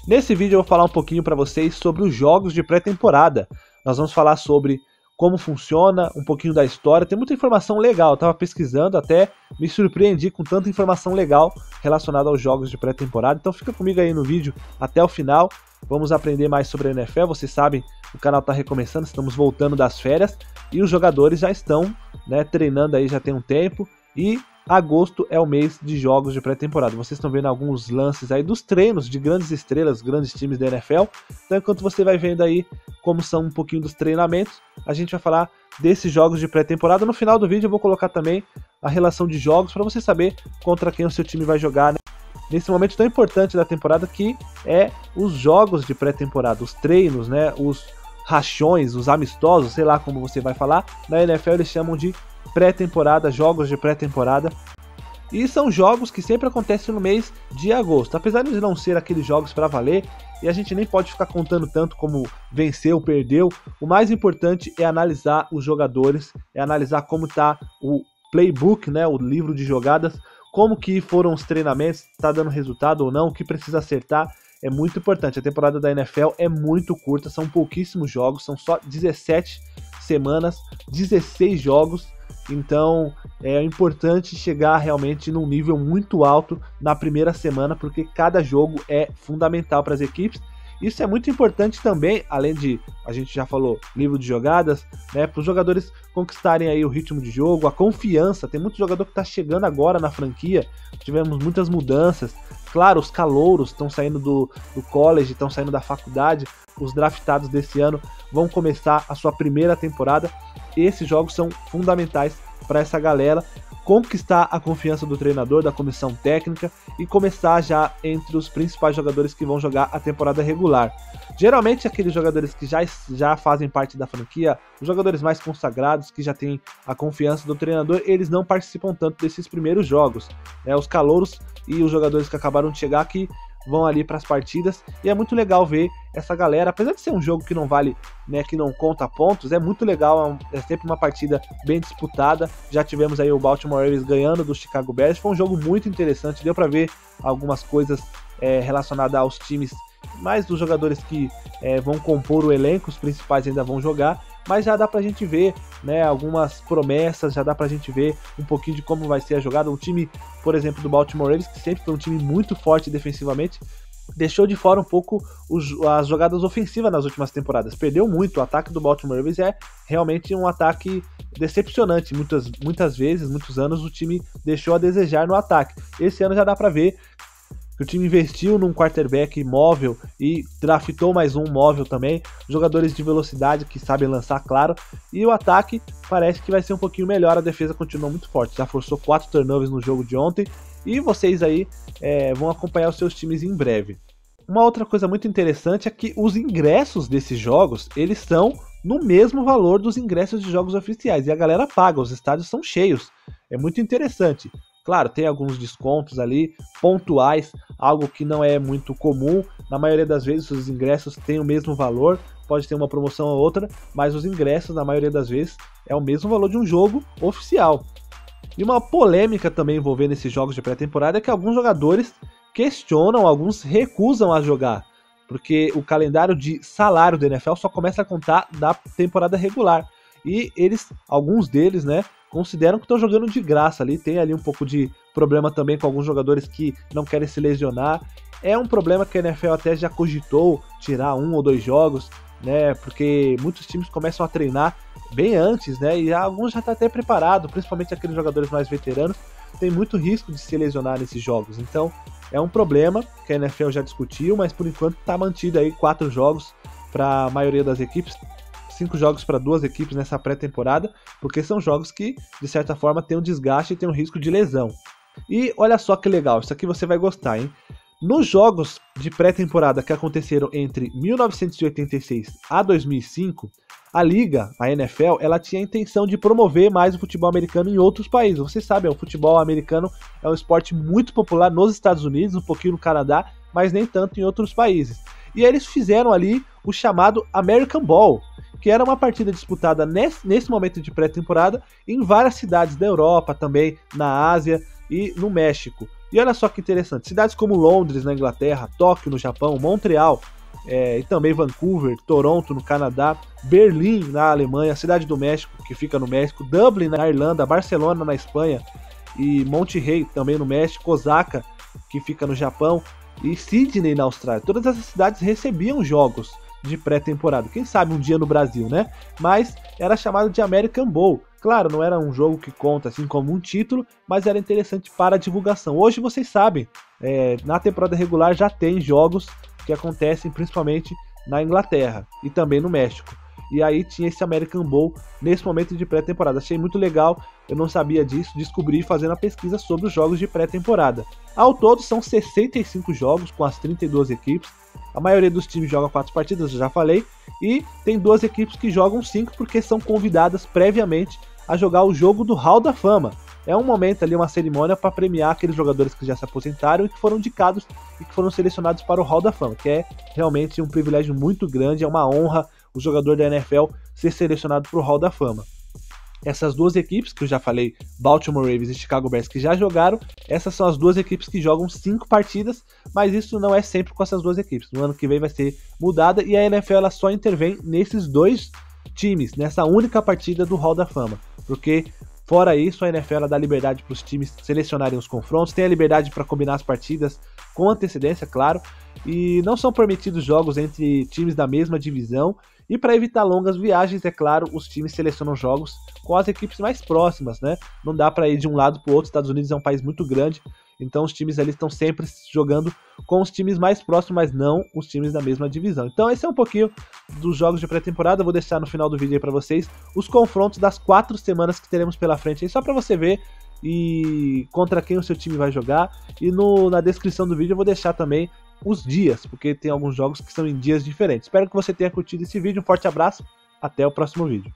Nesse vídeo eu vou falar um pouquinho para vocês sobre os jogos de pré-temporada. Nós vamos falar sobre como funciona, um pouquinho da história, tem muita informação legal, eu estava pesquisando, até me surpreendi com tanta informação legal relacionada aos jogos de pré-temporada, então fica comigo aí no vídeo até o final, vamos aprender mais sobre a NFL. Vocês sabem, o canal está recomeçando, estamos voltando das férias e os jogadores já estão treinando aí já tem um tempo e agosto é o mês de jogos de pré-temporada. Vocês estão vendo alguns lances aí dos treinos de grandes estrelas, grandes times da NFL. Então, enquanto você vai vendo aí como são um pouquinho dos treinamentos, a gente vai falar desses jogos de pré-temporada. No final do vídeo eu vou colocar também a relação de jogos para você saber contra quem o seu time vai jogar, nesse momento tão importante da temporada, que é os jogos de pré-temporada, os treinos, os rachões, os amistosos, sei lá como você vai falar. Na NFL eles chamam de pré-temporada, jogos de pré-temporada. E são jogos que sempre acontecem no mês de agosto. Apesar de não ser aqueles jogos para valer, e a gente nem pode ficar contando tanto como venceu, perdeu, o mais importante é analisar os jogadores, é analisar como está o playbook, o livro de jogadas, como que foram os treinamentos, está dando resultado ou não, o que precisa acertar. É muito importante. A temporada da NFL é muito curta, são pouquíssimos jogos, são só 17 semanas, 16 jogos. Então é importante chegar realmente num nível muito alto na primeira semana, porque cada jogo é fundamental para as equipes. Isso é muito importante também, além de, a gente já falou, livro de jogadas, para os jogadores conquistarem aí o ritmo de jogo, a confiança. Tem muito jogador que está chegando agora na franquia, tivemos muitas mudanças. Claro, os calouros estão saindo do college, estão saindo da faculdade, os draftados desse ano vão começar a sua primeira temporada. Esses jogos são fundamentais para essa galera conquistar a confiança do treinador, da comissão técnica e começar já entre os principais jogadores que vão jogar a temporada regular. Geralmente aqueles jogadores que já fazem parte da franquia, os jogadores mais consagrados, que já têm a confiança do treinador, eles não participam tanto desses primeiros jogos. Os calouros e os jogadores que acabaram de chegar que vão ali para as partidas, e é muito legal ver essa galera, apesar de ser um jogo que não vale, que não conta pontos, é muito legal, é sempre uma partida bem disputada. Já tivemos aí o Baltimore Ravens ganhando do Chicago Bears, foi um jogo muito interessante, deu para ver algumas coisas relacionadas aos times, mais dos jogadores que vão compor o elenco, os principais ainda vão jogar, mas já dá pra gente ver algumas promessas, já dá pra gente ver um pouquinho de como vai ser a jogada. Um time, por exemplo, do Baltimore Ravens, que sempre foi um time muito forte defensivamente, deixou de fora um pouco as jogadas ofensivas nas últimas temporadas, perdeu muito. O ataque do Baltimore Ravens é realmente um ataque decepcionante, muitas vezes, muitos anos o time deixou a desejar no ataque. Esse ano já dá pra ver que o time investiu num quarterback móvel e draftou mais um móvel também, jogadores de velocidade que sabem lançar, claro, e o ataque parece que vai ser um pouquinho melhor. A defesa continua muito forte, já forçou 4 turnovers no jogo de ontem, e vocês aí vão acompanhar os seus times em breve. Uma outra coisa muito interessante é que os ingressos desses jogos, eles são no mesmo valor dos ingressos de jogos oficiais, e a galera paga, os estádios são cheios, é muito interessante. Claro, tem alguns descontos ali, pontuais, algo que não é muito comum. Na maioria das vezes os ingressos têm o mesmo valor, pode ter uma promoção ou outra, mas os ingressos, na maioria das vezes, é o mesmo valor de um jogo oficial. E uma polêmica também envolvendo esses jogos de pré-temporada é que alguns jogadores questionam, alguns recusam a jogar, porque o calendário de salário da NFL só começa a contar da temporada regular. E alguns deles, consideram que estão jogando de graça ali. Tem ali um pouco de problema também com alguns jogadores que não querem se lesionar. É um problema que a NFL até já cogitou tirar 1 ou 2 jogos, porque muitos times começam a treinar bem antes, e alguns já estão até preparados, principalmente aqueles jogadores mais veteranos, tem muito risco de se lesionar nesses jogos. Então é um problema que a NFL já discutiu, mas por enquanto está mantido aí 4 jogos para a maioria das equipes, 5 jogos para 2 equipes nessa pré-temporada, porque são jogos que, de certa forma, tem um desgaste e tem um risco de lesão. E olha só que legal, isso aqui você vai gostar, hein? Nos jogos de pré-temporada que aconteceram entre 1986 a 2005, a liga, a NFL, ela tinha a intenção de promover mais o futebol americano em outros países. Vocês sabem, o futebol americano é um esporte muito popular nos Estados Unidos, um pouquinho no Canadá, mas nem tanto em outros países. E eles fizeram ali o chamado American Bowl, que era uma partida disputada nesse momento de pré-temporada em várias cidades da Europa, também na Ásia, e no México. E olha só que interessante, cidades como Londres na Inglaterra, Tóquio no Japão, Montreal e também Vancouver, Toronto no Canadá, Berlim na Alemanha, Cidade do México, que fica no México, Dublin na Irlanda, Barcelona na Espanha e Monterrey também no México, Osaka, que fica no Japão, e Sydney na Austrália. Todas essas cidades recebiam jogos de pré-temporada, quem sabe um dia no Brasil, né? Mas era chamado de American Bowl. Claro, não era um jogo que conta assim como um título, mas era interessante para a divulgação. Hoje vocês sabem, na temporada regular já tem jogos que acontecem principalmente na Inglaterra e também no México. E aí tinha esse American Bowl nesse momento de pré-temporada. Achei muito legal, eu não sabia disso, descobri fazendo a pesquisa sobre os jogos de pré-temporada. Ao todo são 65 jogos com as 32 equipes. A maioria dos times joga 4 partidas, eu já falei, e tem 2 equipes que jogam 5 porque são convidadas previamente a jogar o jogo do Hall da Fama. É um momento ali, uma cerimônia para premiar aqueles jogadores que já se aposentaram e que foram indicados e que foram selecionados para o Hall da Fama, que é realmente um privilégio muito grande, é uma honra o jogador da NFL ser selecionado para o Hall da Fama. Essas 2 equipes, que eu já falei, Baltimore Ravens e Chicago Bears, que já jogaram, essas são as 2 equipes que jogam 5 partidas, mas isso não é sempre com essas 2 equipes. No ano que vem vai ser mudada e a NFL ela só intervém nesses 2 times, nessa única partida do Hall da Fama, porque fora isso a NFL ela dá liberdade para os times selecionarem os confrontos, tem a liberdade para combinar as partidas com antecedência, claro, e não são permitidos jogos entre times da mesma divisão. E para evitar longas viagens, é claro, os times selecionam jogos com as equipes mais próximas, né? Não dá para ir de um lado para o outro, Estados Unidos é um país muito grande, então os times ali estão sempre jogando com os times mais próximos, mas não os times da mesma divisão. Então esse é um pouquinho dos jogos de pré-temporada, vou deixar no final do vídeo aí para vocês os confrontos das 4 semanas que teremos pela frente, aí só para você ver e contra quem o seu time vai jogar, e na descrição do vídeo eu vou deixar também os dias, porque tem alguns jogos que são em dias diferentes. Espero que você tenha curtido esse vídeo, um forte abraço, até o próximo vídeo.